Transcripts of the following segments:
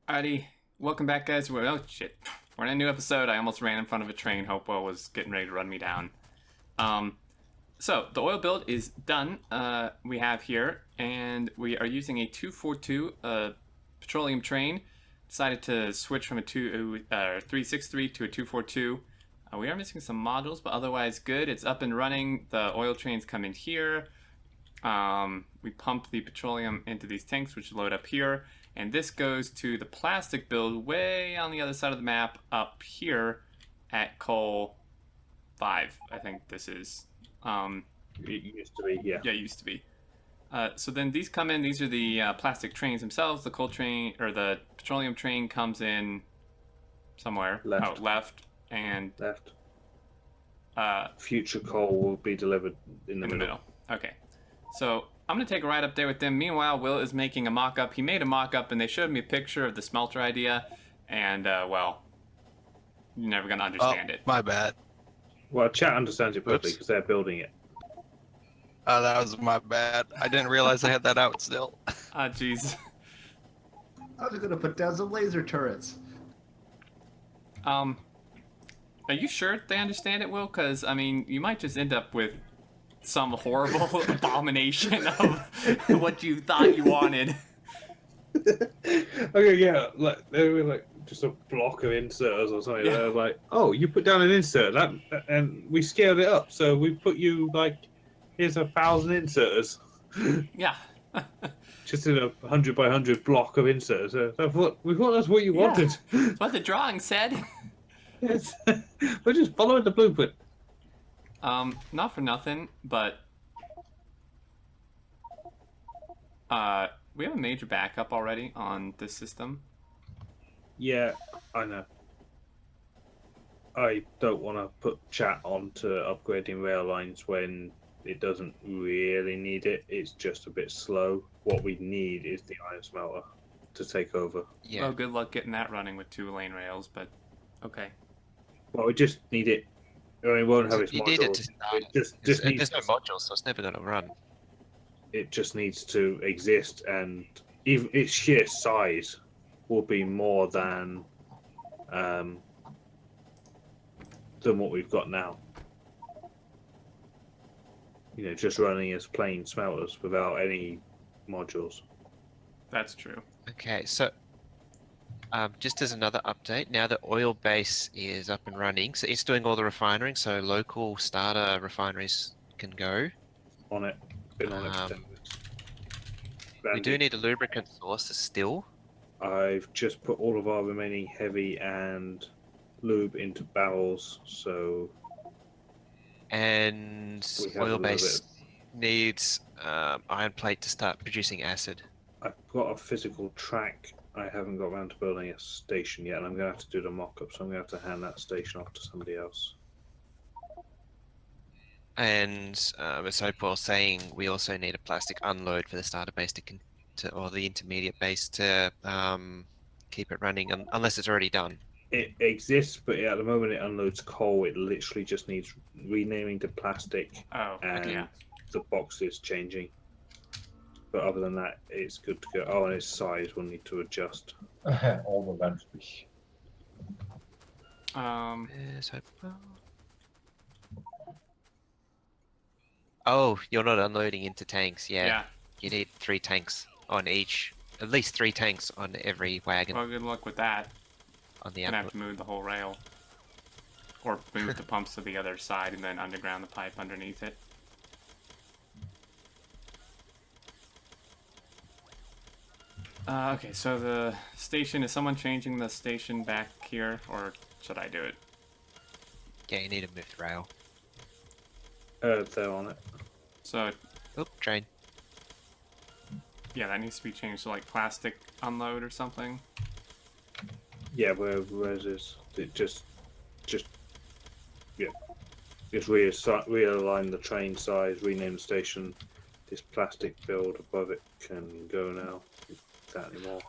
Alrighty, welcome back, guys. Oh shit, we're in a new episode. I almost ran in front of a train. Hopewell was getting ready to run me down. Um, so the oil build is done. We have here, and we are using a 242 petroleum train. Decided to switch from a 363 to a 242. We are missing some modules, but otherwise good. It's up and running. The oil trains come in here. We pump the petroleum into these tanks, which load up here, and this goes to the plastic build way on the other side of the map up here at Col 5. I think this is. It used to be, yeah. Yeah, it used to be. So then these come in. These are the plastic trains themselves. The coal train or the petroleum train comes in somewhere. Left. Oh, left and Left. Future coal will be delivered in the middle. Okay. So I'm going to take a ride up there with them. Meanwhile, Will is making a mock-up. He made a mock-up, and they showed me a picture of the smelter idea. And, well, you're never going to understand it. My bad. Well, chat understands it perfectly Oops. because they're building it. Oh, that was my bad. I didn't realize I had that out still. Ah, jeez. I was gonna put down some laser turrets. Are you sure they understand it, Will? Because, I mean, you might just end up with some horrible abomination of what you thought you wanted. Okay, yeah, like they were like just a block of inserters or something. Yeah. They were like, oh, you put down an insert, and we scaled it up, so we put you like, here's 1,000 inserters, Yeah. just in a 100 by 100 block of inserters. So we thought that's what you Yeah. wanted. That's what the drawing said. Yes. We're just following the blueprint. Not for nothing, but we have a major backup already on this system. Yeah, I know. I don't want to put chat on to upgrading rail lines when it doesn't really need it. It's just a bit slow. What we need is the iron smelter to take over. Yeah. Well, good luck getting that running with 2-lane rails, but okay. Well, we just need it. I mean, it won't have its You modules. need it to start. It just needs. There's no modules, so it's never going to run. It just needs to exist, and even its sheer size will be more than what we've got now. You know, just running as plain smelters without any modules. That's true. Okay, so just as another update, now the oil base is up and running, so it's doing all the refining, so local starter refineries can go. On it. Been on it for 10 minutes. We do need a lubricant source still. I've just put all of our remaining heavy and lube into barrels, so And we have a oil little base bit. needs iron plate to start producing acid. I've got a physical track. I haven't got around to building a station yet, and I'm going to have to do the mock-up, so I'm going to have to hand that station off to somebody else. And as Opal was saying, we also need a plastic unload for the starter base or the intermediate base to keep it running, unless it's already done. It exists, but at the moment it unloads coal. It literally just needs renaming to plastic Oh, and okay. Yeah. the boxes changing. But other than that, it's good to go. Oh, and its size will need to adjust. Eventually. There's Opal. Oh, you're not unloading into tanks. Yeah. You need 3 tanks on each. At least 3 tanks on every wagon Well, good luck with that. on the Gonna have output. to move the whole rail. Or move the pumps to the other side and then underground the pipe underneath it. Okay, so the station, is someone changing the station back here, or should I do it? Yeah, you need to move the rail. They're on it. So, Oop, train. yeah, that needs to be changed to like plastic unload or something. Yeah, where's this? It just realign the train size, rename the station. This plastic build above it can go now. Not anymore.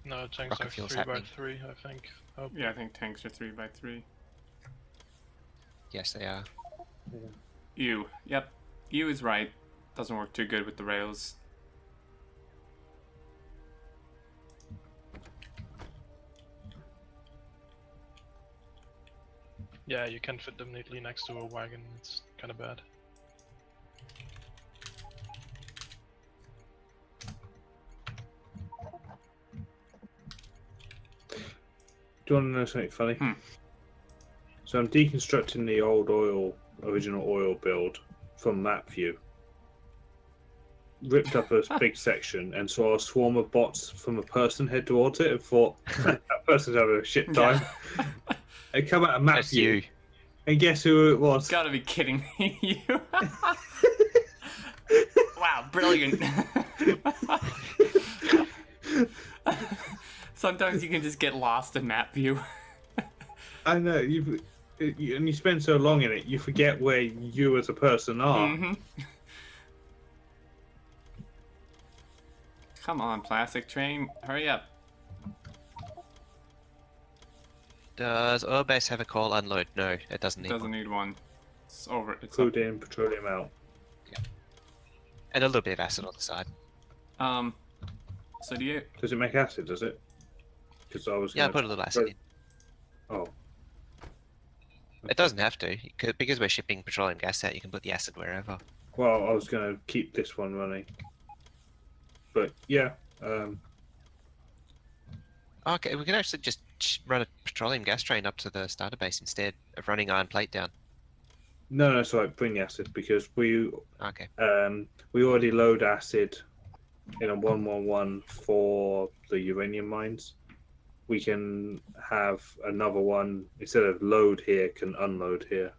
No, tanks Rocket are fuel's 3 by happening. 3, I think. Oh, Yeah, I think tanks are 3 by 3. Yes, they are. U. Yep. U is right. Doesn't work too good with the rails. Yeah, you can fit them neatly next to a wagon. It's kind of bad. Do you want to know something funny? Hmm. So I'm deconstructing the original oil build from map view. Ripped up a big section and saw a swarm of bots from a person head towards it and thought, that person's having a shit time. Yeah. They come out of map That's view. you. And guess who it was? Gotta be kidding me. You. Wow, brilliant. Sometimes you can just get lost in map view. I know, and you spend so long in it, you forget where you as a person are. Mm-hmm. Come on, plastic train, hurry up. Does oil base have a call unload? No, it doesn't need Doesn't one. need one. It's over. It's Crude in, petroleum out. And a little bit of acid on the side. up. So do you? Does it make acid, does it? Because I was Yeah, I gonna... put a little acid in. Oh. It doesn't have to. Because we're shipping petroleum gas out, you can put the acid wherever. Well, I was going to keep this one running. But, yeah. Okay, we can actually just run a petroleum gas train up to the starter base instead of running iron plate down. No, sorry, bring the acid, because we Okay. already load acid in a 111 for the uranium mines. We can have another one, instead of load here, can unload here.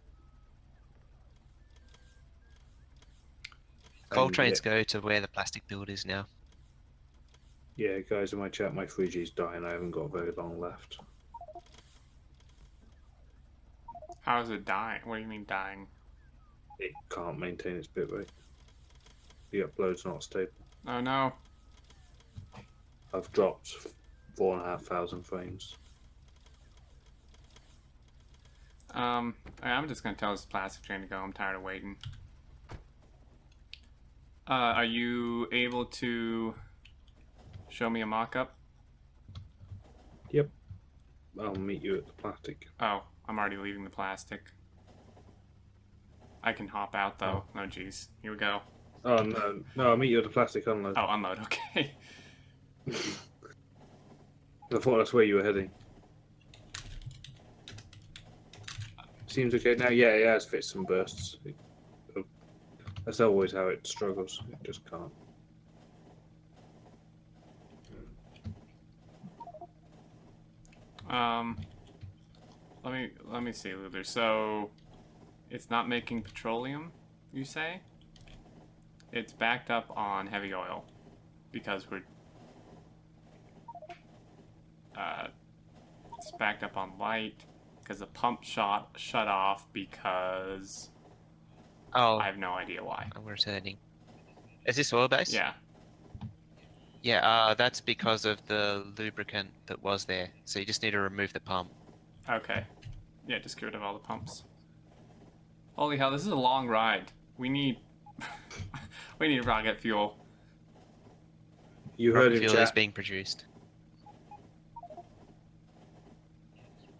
Coal And, trains go to where the plastic build is now. Yeah, guys, in my chat, my 3G's dying. I haven't got very long left. How is it dying? What do you mean dying? It can't maintain its bitrate. The upload's not stable. Oh no. I've dropped 4,500 frames. I'm just gonna tell this plastic train to go. I'm tired of waiting. Are you able to show me a mock-up? Yep. I'll meet you at the plastic. Oh, I'm already leaving the plastic. I can hop out though. Oh geez. Here we go. Oh no, I'll meet you at the plastic unload. Oh, unload. Okay. I thought that's where you were heading. Seems okay now. Yeah, it has fits and bursts. That's always how it struggles. It just can't. Let me see, Luther. So, it's not making petroleum, you say? It's backed up on heavy oil because we're it's backed up on light because the pump shut off because Oh, I have no idea why. I'm returning. Is this oil base? Yeah. Yeah, that's because of the lubricant that was there. So you just need to remove the pump. Okay. Yeah, just get rid of all the pumps. Holy hell, this is a long ride. We need we need rocket fuel. You heard Rocket him, fuel is chat. being produced.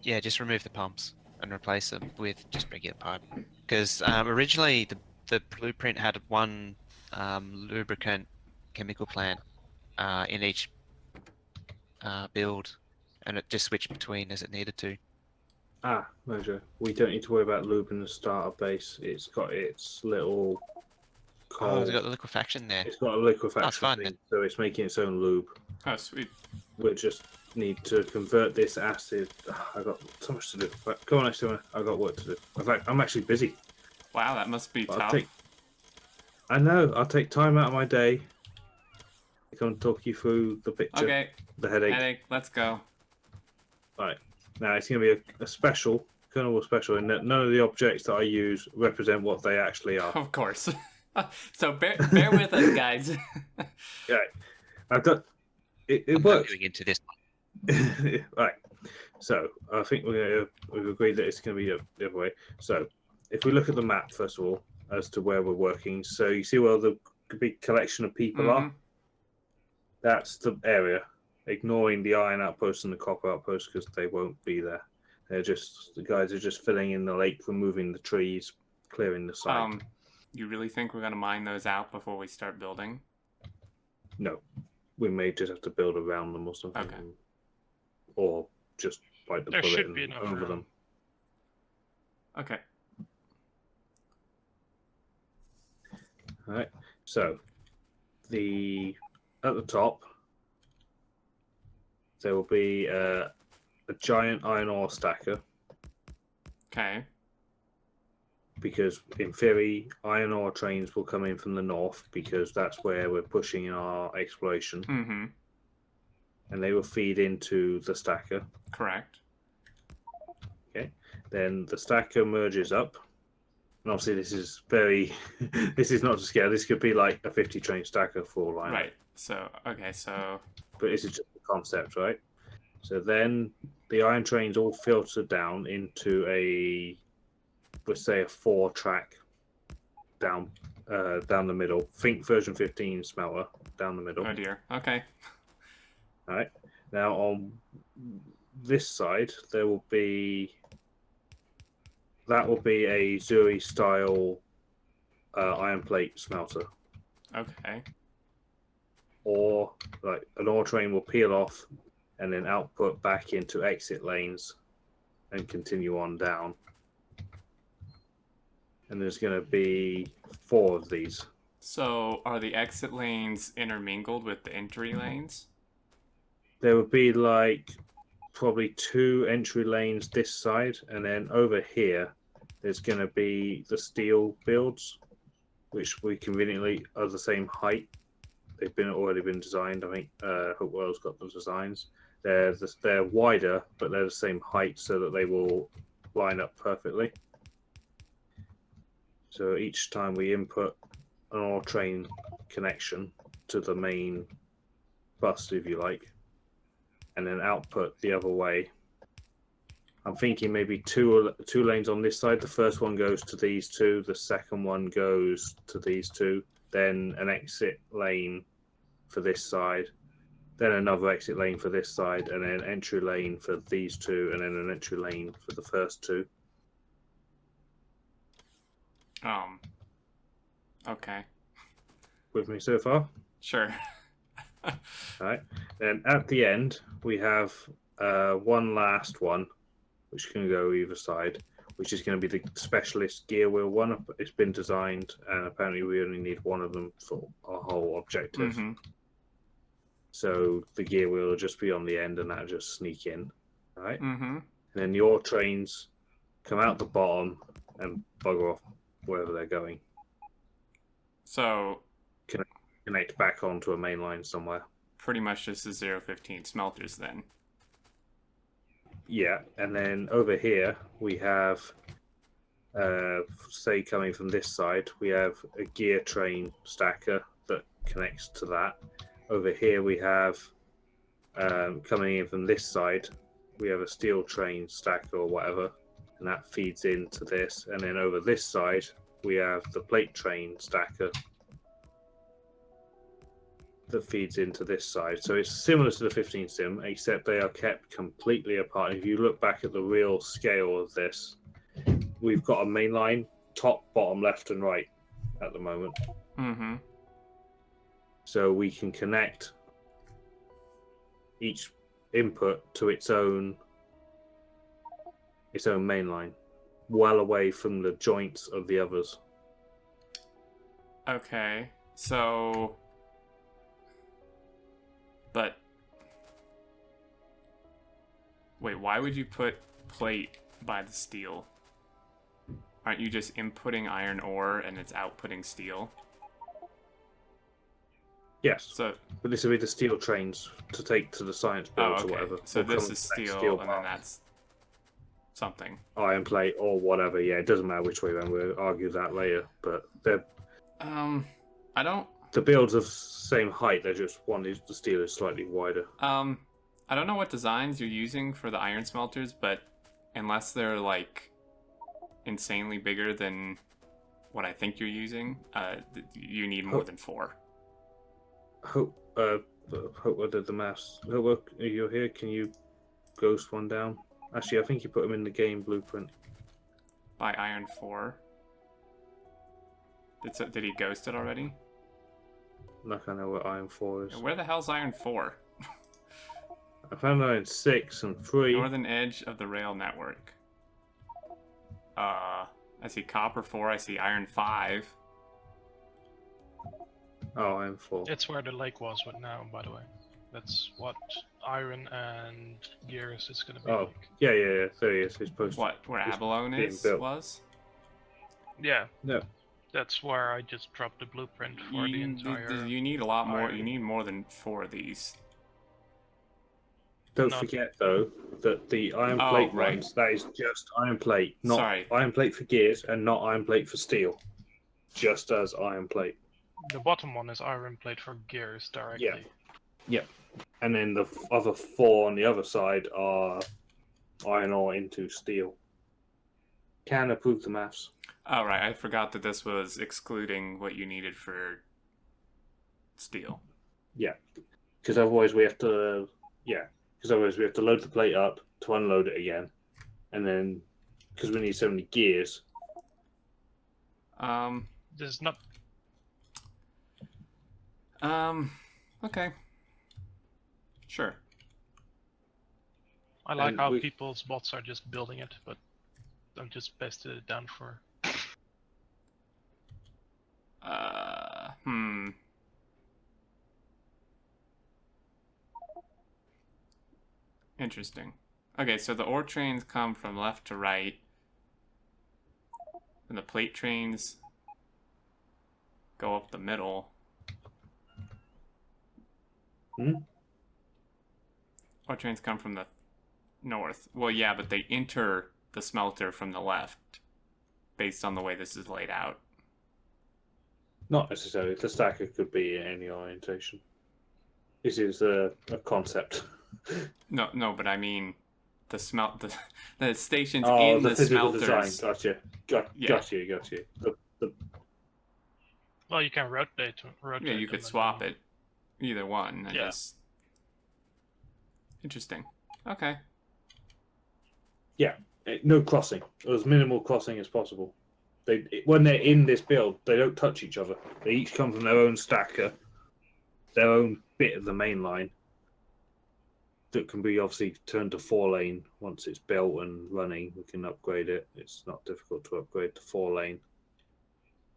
Yeah, just remove the pumps and replace them with just regular pipe. Because originally the blueprint had one lubricant chemical plant in each build, and it just switched between as it needed to. Ah, Mojo. We don't need to worry about lube in the starter base. It's got its little coal. Oh, it's got the liquefaction there. It's got a liquefaction fine thing, then. so it's making its own lube. Oh, sweet. We just need to convert this acid. I got so much to do. Right, come on, Xterminator. I got work to do. In fact, I'm actually busy. Wow, that must be But tough. I know. I'll take time out of my day to come and talk you through the picture, Okay, the headache. headache, let's go. Right. Now it's going to be a special, ColonelWill special, in that none of the objects that I use represent what they actually are. Of course. So bear with us, guys. Yeah, I've done. It I'm not works. going into this. Right. So I think we've agreed that it's going to be the other way. So if we look at the map first of all, as to where we're working, so you see where the big collection of people are. That's the area. Ignoring the iron outpost and the copper outpost because they won't be there. The guys are just filling in the lake, removing the trees, clearing the site. You really think we're gonna mine those out before we start building? No, we may just have to build around them or something, Okay. or just bite the There bullet should be and enough over room. them. Okay. All right. So, at the top, there will be a giant iron ore stacker, Okay. because in theory, iron ore trains will come in from the north because that's where we're pushing in our exploration, Mm-hmm. and they will feed into the stacker. Correct. Then the stacker merges up. And obviously, this is this is not to scale. This could be like a 50 train stacker for all I know. Right. So okay. So But this is just a concept, right? So then the iron trains all filter down into let's say a 4-track down the middle. Think version 15 smelter down the middle. oh dear. Okay. All right. Now on this side, that will be a Zuri style iron plate smelter, Okay. or like an ore train will peel off and then output back into exit lanes and continue on down. And there's going to be 4 of these. So are the exit lanes intermingled with the entry lanes? There would be like probably 2 entry lanes this side, and then over here there's going to be the steel builds, which we conveniently are the same height. They've already been designed. I think Hopewell's got the designs. They're wider, but they're the same height, so that they will line up perfectly. So each time we input an ore train connection to the main bus, if you like, and then output the other way, I'm thinking maybe two lanes on this side. The first one goes to these 2, the second one goes to these 2, then an exit lane for this side, then another exit lane for this side, and then an entry lane for these 2, and then an entry lane for the first 2. Okay. With me so far? Sure. All right. Then at the end, we have one last one, which can go either side, which is going to be the specialist gear wheel one. It's been designed, and apparently we only need one of them for our whole objective. Mm-hmm. So the gear wheel will just be on the end, and that'll just sneak in. All right. Mm-hmm. And then the ore trains come out the bottom and bugger off wherever they're going. So Connect back onto a main line somewhere. pretty much just the 0.15 smelters then. Yeah, and then over here we have, say coming from this side, we have a gear train stacker that connects to that. Over here we have, coming in from this side, we have a steel train stacker or whatever, and that feeds into this. And then over this side we have the plate train stacker that feeds into this side. So it's similar to the 15 sim, except they are kept completely apart. If you look back at the real scale of this, we've got a main line, top, bottom, left, and right at the moment. Mm-hmm. So we can connect each input to its own main line, well away from the joints of the others. Okay. So... But... Wait, why would you put plate by the steel? Aren't you just inputting iron ore and it's outputting steel? Yes, So... but this will be the steel trains to take to the science builds Oh, or okay. whatever. So Or this come is and connect steel, and then parts. that's something. Iron plate or whatever. Yeah, it doesn't matter which way. Then we'll argue that later. But I don't... the builds of same height. They're just the steel is slightly wider. I don't know what designs you're using for the iron smelters, but unless they're, like, insanely bigger than what I think you're using, you need more than 4. Hope I did the maths. Hope, are you here? Can you ghost one down? Actually, I think you put them in the game blueprint. By Iron 4. Did he ghost it already? Like I know what Iron 4 is. Where the hell's Iron 4? I found Iron 6 and 3. Northern edge of the rail network. I see Copper 4, I see Iron 5. Oh, Iron 4. It's where the lake was with now, by the way. That's what iron and gears is gonna be Oh, like. yeah. There he is. He's supposed What, where It's Abalone being is? built. Was? Yeah, No. that's where I just dropped the blueprint for the entire. You need a lot more. iron. You need more than 4 of these. Don't Not- forget, though, that the iron Oh, plate right. ones, that is just iron plate, not Sorry. iron plate for gears and not iron plate for steel. Just as iron plate. The bottom one is iron plate for gears directly. And then the other 4 on the other side are iron ore into steel. Can approve the maths. Oh, right. I forgot that this was excluding what you needed for steel. Because otherwise we have to, load the plate up to unload it again. And then, because we need so many gears. There's not. Okay. Sure. I like And how we- people's bots are just building it, but I'm just pasted it down for. Interesting. Okay, so the ore trains come from left to right. And the plate trains go up the middle. Ore trains come from the north. Well, yeah, but they enter the smelter from the left based on the way this is laid out. Not necessarily. The stacker could be in any orientation. This is a concept. No, but I mean the stations Oh, in the the physical smelters. design. Gotcha. Yeah. Got you. Well, you can rotate. Yeah, you them could and swap then- it. Either one. Yeah. Interesting. Okay. No crossing. As minimal crossing as possible. When they're in this build, they don't touch each other. They each come from their own stacker, their own bit of the main line. That can be obviously turned to 4-lane once it's built and running. We can upgrade it. It's not difficult to upgrade to 4-lane.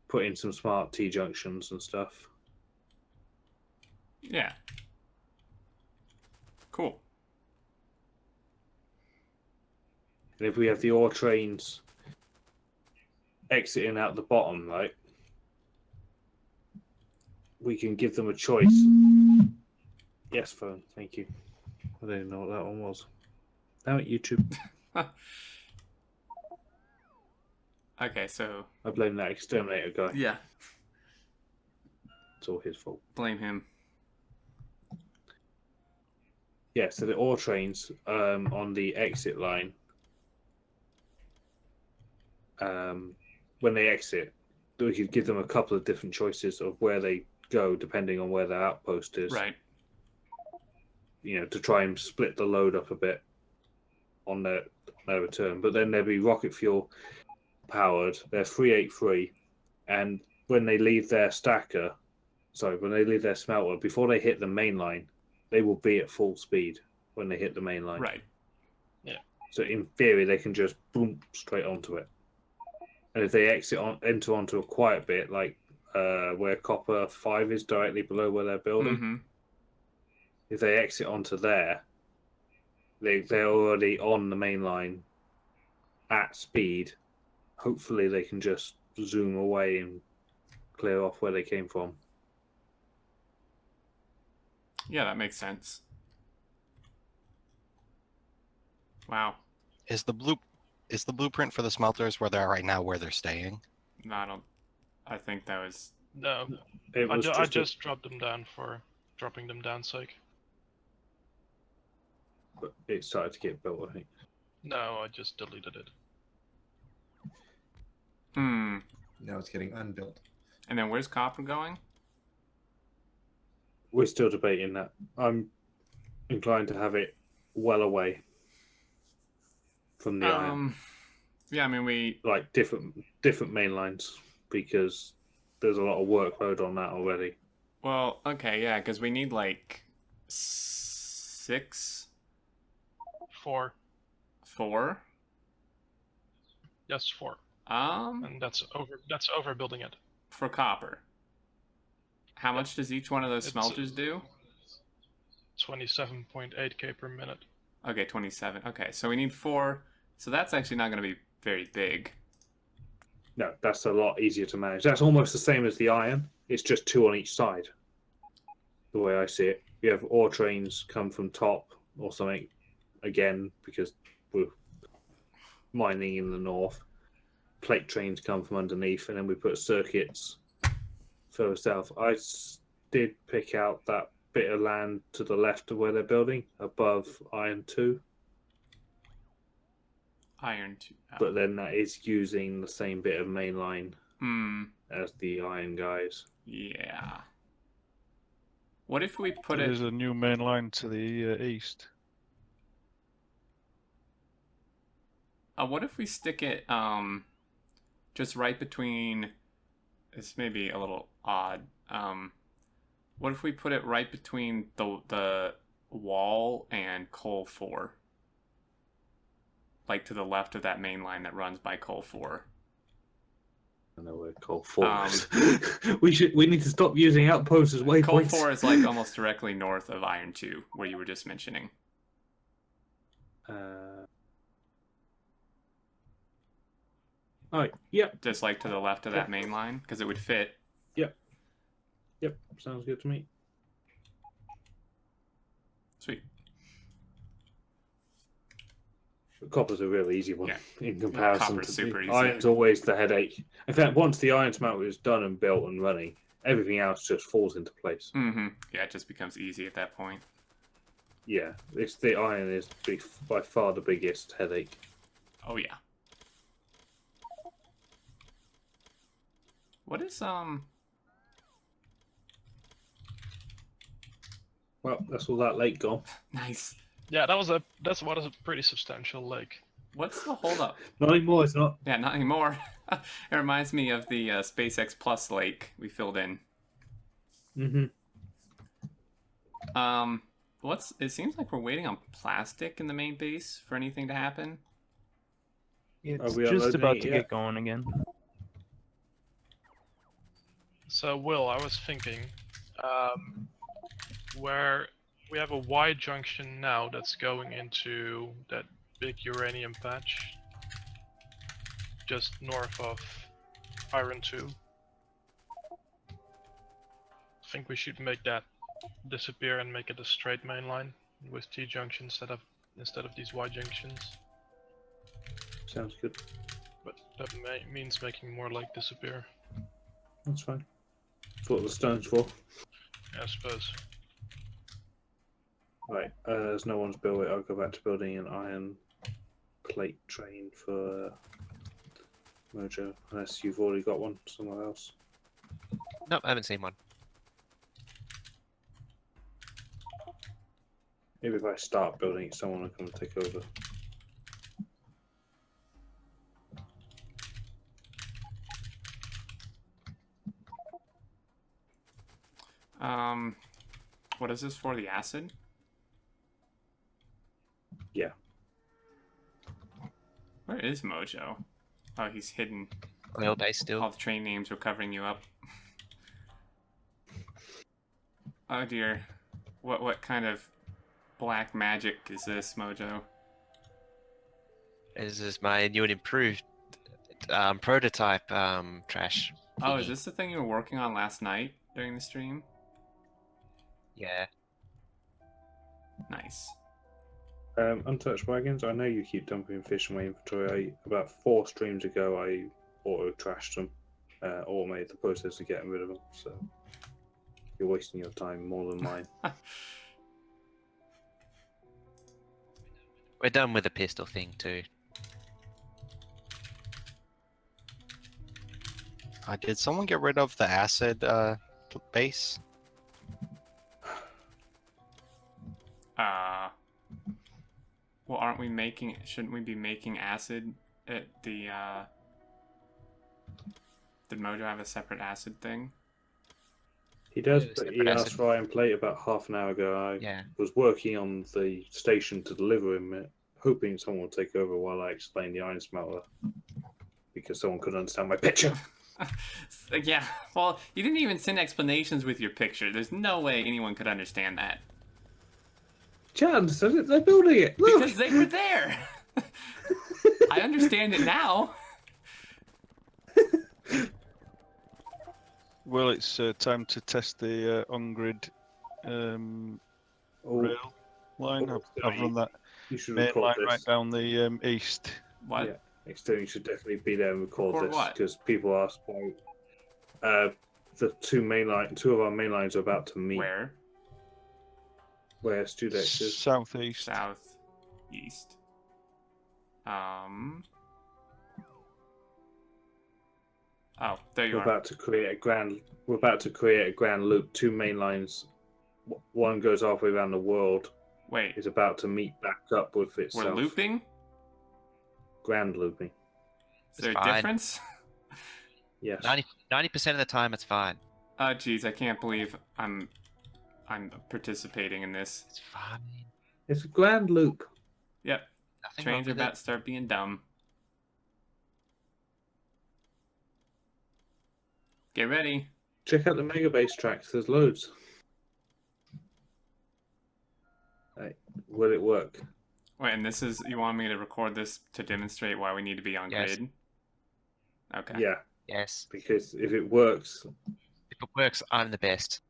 Put in some smart T junctions and stuff. Yeah. Cool. And if we have the ore trains exiting out the bottom, right, we can give them a choice. Yes, phone. Thank you. I didn't know what that one was. Damn it, YouTube. Okay, so I blame that Xterminator guy. yeah, It's all his fault. blame him. Yeah, so the ore trains on the exit line, when they exit, we could give them a couple of different choices of where they go depending on where their outpost is. Right. To try and split the load up a bit on their return. But then there'll be rocket fuel powered. They're 383, and when they leave their smelter, before they hit the main line, they will be at full speed when they hit the main line. Right. So in theory, they can just boom straight onto it. And if they enter onto a quiet bit, like where copper 5 is directly below where they're building, Mm-hmm. if they exit onto there, they're already on the main line at speed. Hopefully, they can just zoom away and clear off where they came from. Yeah, that makes sense. Wow. Is the blueprint for the smelters where they are right now where they're staying? No, I think that was. No, It was I just dropped them down for dropping them down sake. but it started to get built, I think. No, I just deleted it. Hmm. Now it's getting unbuilt. And then where's copper going? We're still debating that. I'm inclined to have it well away. from the iron, Yeah, I mean we. like different main lines, because there's a lot of workload on that already. Well, okay, yeah, because we need like 6, 4. 4. Yes, 4. Um, And that's overbuilding it. for copper. How much does each one of those It's, smelters do? 27.8k per minute. Okay, 27. Okay, so we need 4. So that's actually not going to be very big. No, that's a lot easier to manage. That's almost the same as the iron. It's just 2 on each side. The way I see it, you have ore trains come from top or something. Again, because we're mining in the north. Plate trains come from underneath, and then we put circuits further south. Did pick out that bit of land to the left of where they're building, above Iron 2. Iron 2. Oh. But then that is using the same bit of main line Hmm. as the iron guys. Yeah. What if we put There's it? a new main line to the east. What if we stick it just right between? This may be a little odd. What if we put it right between the wall and coal 4? Like to the left of that main line that runs by coal 4. I know where coal 4 is. We need to stop using outposts as waypoints. Coal 4 is like almost directly north of Iron 2, where you were just mentioning. Oh, yeah. Just like to the left of that main line, because it would fit. Yep, sounds good to me. Sweet. Copper's a real easy one in comparison copper's to super easy. Iron's always the headache. In fact, once the iron smelter is done and built and running, everything else just falls into place. Mm-hmm. Yeah, it just becomes easy at that point. Yeah, it's the iron is by far the biggest headache. Oh yeah. What is Well, that's all that lake gone. Nice. Yeah, that's what is a pretty substantial lake. What's the holdup? Not anymore, it's not. Yeah, not anymore. It reminds me of the SpaceX Plus lake we filled in. Mm-hmm. It seems like we're waiting on plastic in the main base for anything to happen. It's we just unloading about it to yet? get going again. So, Will, I was thinking, where we have a Y junction now that's going into that big uranium patch just north of Iron 2. I think we should make that disappear and make it a straight main line with T junctions instead of these Y junctions. Sounds good. But that means making more like disappear. That's fine. That's what the stone's for. I suppose. Right, as no one's built it, I'll go back to building an iron plate train for Mojo, unless you've already got one somewhere else. Nope, I haven't seen one. Maybe if I start building it, someone will come and take over. What is this for? The acid? Yeah. Where is Mojo? Oh, he's hidden. Oil base still. All the train names were covering you up. Oh dear. What kind of black magic is this, Mojo? This is my new and improved prototype trash. Oh, is thingy. this the thing you were working on last night during the stream? Yeah. Nice. Untouched wagons, I know you keep dumping fish in my inventory. About 4 streams ago, I auto-trashed them, automated the process of getting rid of them, so you're wasting your time more than mine. We're done with the pistol thing too. Did someone get rid of the acid base? Well, aren't we making? Shouldn't we be making acid at the? Did Mojo have a separate acid thing? He does, Yeah, but he separate asked acid. for iron plate about half an hour ago. I Yeah. was working on the station to deliver him it, hoping someone would take over while I explained the iron smelter. Because someone could understand my picture. Yeah, well, you didn't even send explanations with your picture. There's no way anyone could understand that. Chance, they're building it. Look! Because they were there! I understand it now. Well, it's time to test the on-grid Oh, rail line. I've run that you should main record line this. right down the east. What? Yeah, next time you should definitely be there and record Record this what? because people ask why. The two of our main lines are about to meet. Where? Where Studex is. Southeast. South. East. Oh, there you We're are. about to create a grand. We're about to create a grand loop. Two main lines. One goes halfway around the world. Wait, Is about to meet back up with itself. we're looping? Grand looping. Is there a fine. difference? Yes. 90% of the time, it's fine. Oh, geez, I can't believe I'm participating in this. It's fine. It's a grand loop. Yep, Nothing wrong trains are with about it. to start being dumb. Get ready. Check out the megabase tracks. There's loads. Right. Will it work? Wait, and this is, you want me to record this to demonstrate why we need to be on Yes. grid? Okay. Yeah, Yes. because if it works, If it works, I'm the best.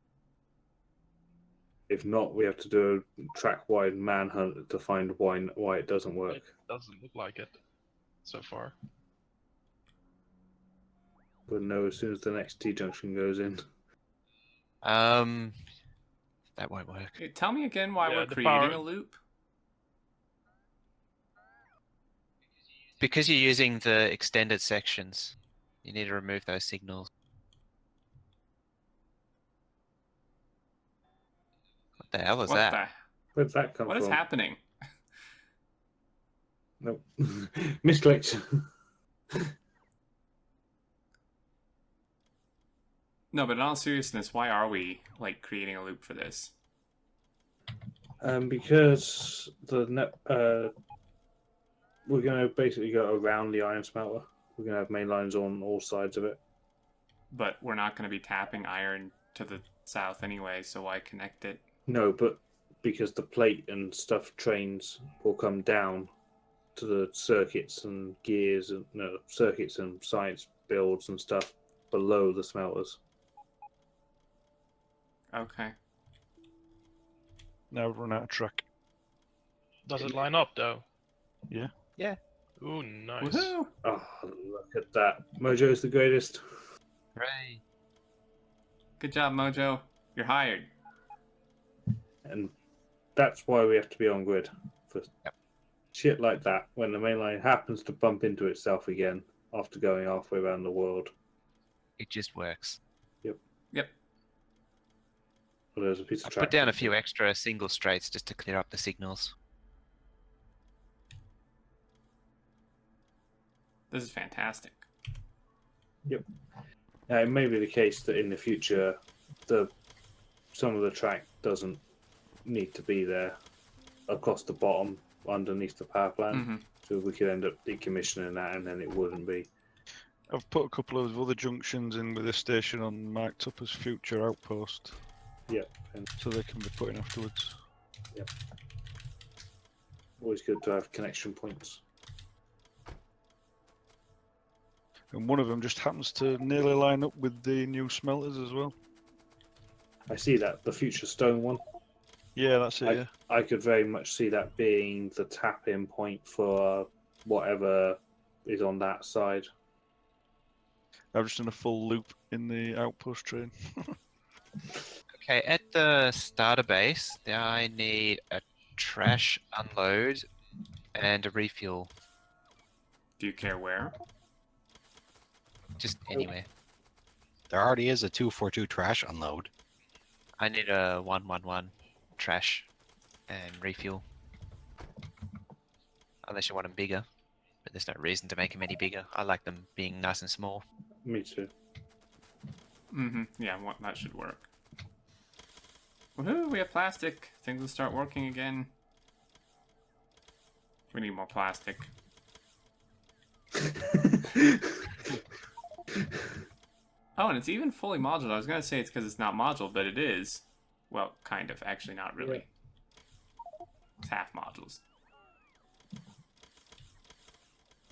if not, we have to do a track-wide manhunt to find why it doesn't work. It doesn't look like it so far. We'll know as soon as the next T-junction goes in. That won't work. Hey, tell me again why Yeah, we're the creating power- a loop? Because you're using the extended sections, you need to remove those signals. What the hell is What that? Where'd that come What from? is happening? No. Misclicked. No, but in all seriousness, why are we, like, creating a loop for this? Because we're going to basically go around the iron smelter. We're going to have main lines on all sides of it. But we're not going to be tapping iron to the south anyway, so why connect it? No, but because the plate and stuff trains will come down to the circuits and gears and circuits and science builds and stuff below the smelters. Okay. Now we've run out of track. Does it line up though? Yeah. Yeah. Ooh, nice. Woohoo! Oh, look at that. Mojo's the greatest. Hooray. Good job, Mojo. You're hired. And that's why we have to be on grid. For Yep. shit like that, when the main line happens to bump into itself again after going halfway around the world. It just works. Yep. Well, there's a piece I of track. put down a few extra single straights just to clear up the signals. This is fantastic. Now, it may be the case that in the future, some of the track doesn't need to be there across the bottom underneath the power plant. Mm-hmm. So we could end up decommissioning that and then it wouldn't be. I've put a couple of other junctions in with the station on marked up as future outpost. Yeah. And So they can be put in afterwards. always good to have connection points. And one of them just happens to nearly line up with the new smelters as well. I see that, the future stone one. Yeah, that's it, yeah. I could very much see that being the tap-in point for whatever is on that side. I've just done a full loop in the outpost train. Okay, at the starter base, I need a trash unload and a refuel. Do you care where? Just anywhere. There already is a 242 trash unload. I need a 111 trash and refuel. unless you want them bigger. But there's no reason to make them any bigger. I like them being nice and small. Me too. Yeah, that should work. Woohoo, we have plastic. Things will start working again. We need more plastic. Oh, and it's even fully modular. I was going to say it's because it's not modular, but it is. Well, kind of. Actually, not really. It's half modules.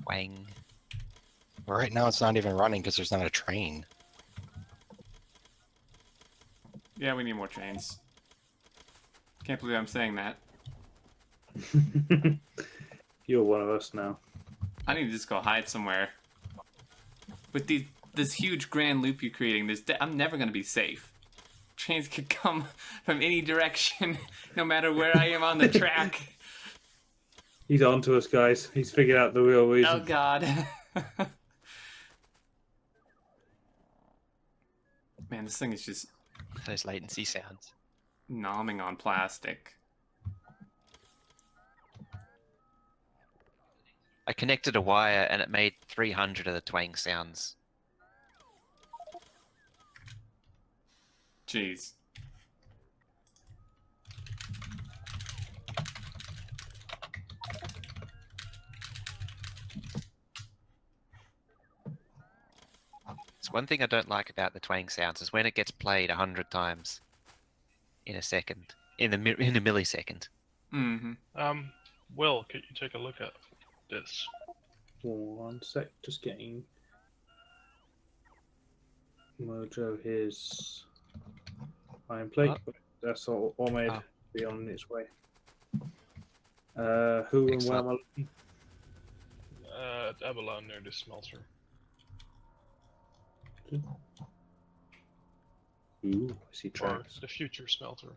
Wang. Well, right now it's not even running because there's not a train. Yeah, we need more trains. Can't believe I'm saying that. You're one of us now. I need to just go hide somewhere. With this huge grand loop you're creating, I'm never going to be safe. Trains could come from any direction, no matter where I am on the track. He's on to us, guys. He's figured out the real reason. Oh, God. Man, this thing is just Those latency sounds. nomming on plastic. I connected a wire and it made 300 of the twang sounds. Jeez. It's one thing I don't like about the twang sounds is when it gets played 100 times in a second, in a millisecond. Mm-hmm. Will, could you take a look at this? 1 sec, just getting Mojo his iron plate. That's all made. Oh. Be on its way. Who and where am I looking? At Avalon near the smelter. Ooh, I see Or tracks. the future smelter.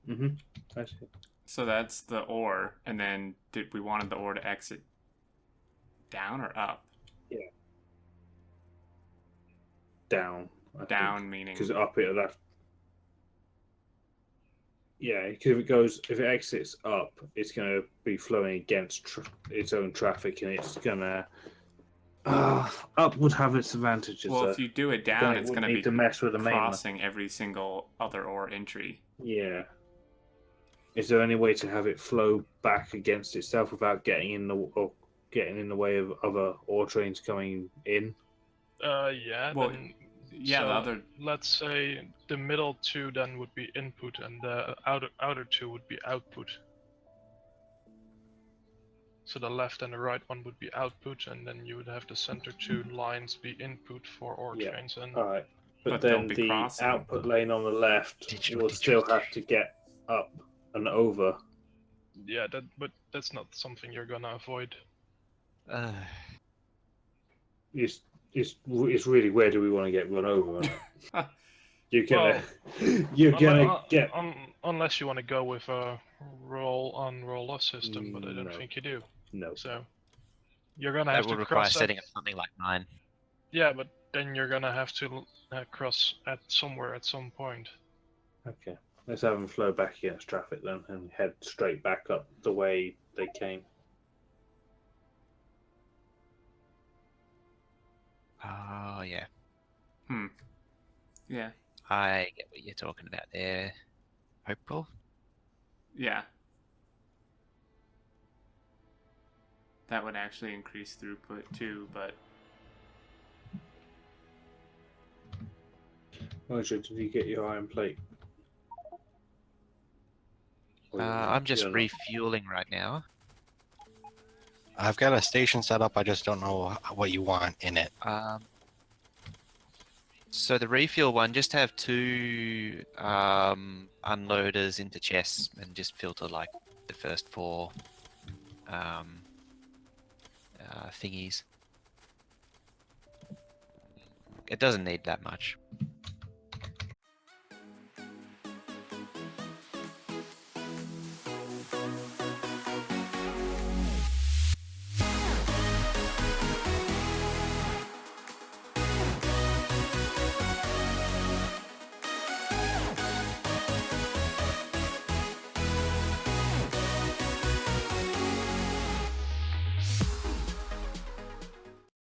I see. So that's the ore, and then we wanted the ore to exit down or up? Down. Down meaning. Because up it left. Yeah, because if it exits up, it's going to be flowing against its own traffic, and it's going to. Up would have its advantages. Well, if you do it down, it's going to be to mess with the main. crossing every single other ore entry. Yeah. Is there any way to have it flow back against itself without getting in the way of other ore trains coming in? Yeah. Well, then, yeah, so the other. let's say the middle two then would be input, and the outer two would be output. So the left and the right one would be output, and then you would have the center two lines be input for ore trains. And All right, but they'll then be the crossing. output lane on the left Digital, will still digital. have to get up and over. yeah, but that's not something you're gonna avoid. It's really where do we want to get run over? Isn't it? You're gonna get. Unless you want to go with a roll on roll off system, but I don't No. think you do. No. So you're gonna That have would to require cross setting up something like mine. Yeah, but then you're gonna have to cross at somewhere at some point. Okay, let's have them flow back against traffic then, and head straight back up the way they came. Oh, yeah. Yeah. I get what you're talking about there. Hopeful? Yeah. That would actually increase throughput too, but. Roger, did you get your iron plate? I'm just you're not? refueling right now. I've got a station set up. I just don't know what you want in it. So the refuel one, just have 2 unloaders into chests and just filter like the first 4 thingies. It doesn't need that much.